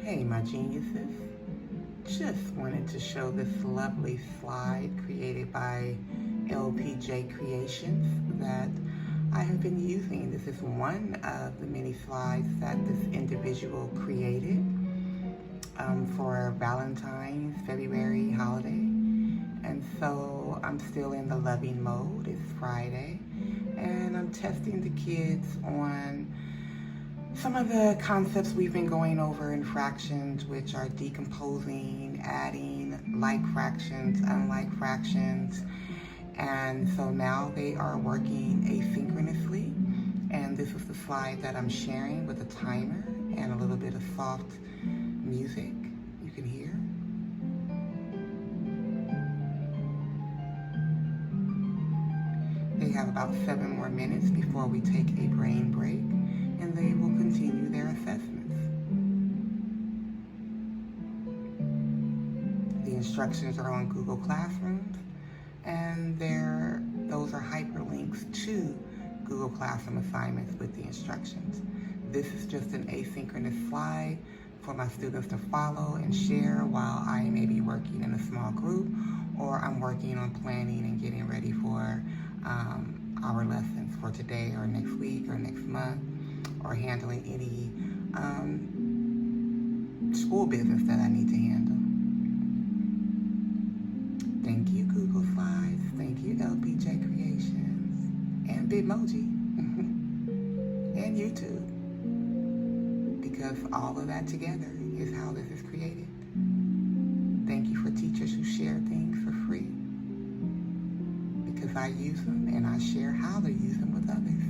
Hey, my geniuses. Just wanted to show this lovely slide created by LPJ Creations that I have been using. This is one of the many slides that this individual created for Valentine's February holiday. And so I'm still in the loving mode. It's Friday, and I'm testing the kids on some of the concepts we've been going over in fractions, which are decomposing, adding like fractions, unlike fractions. And so now they are working asynchronously. And this is the slide that I'm sharing with a timer and a little bit of soft music you can hear. They have about 7 more minutes before we take a brain break, and they will continue their assessments. The instructions are on Google Classrooms, and those are hyperlinks to Google Classroom assignments with the instructions. This is just an asynchronous slide for my students to follow and share while I may be working in a small group, or I'm working on planning and getting ready for our lessons for today or next week or next month, or handling any school business that I need to handle. Thank you, Google Slides. Thank you, LPJ Creations. And Bitmoji. And YouTube. Because all of that together is how this is created. Thank you for teachers who share things for free. Because I use them and I share how to use them with others.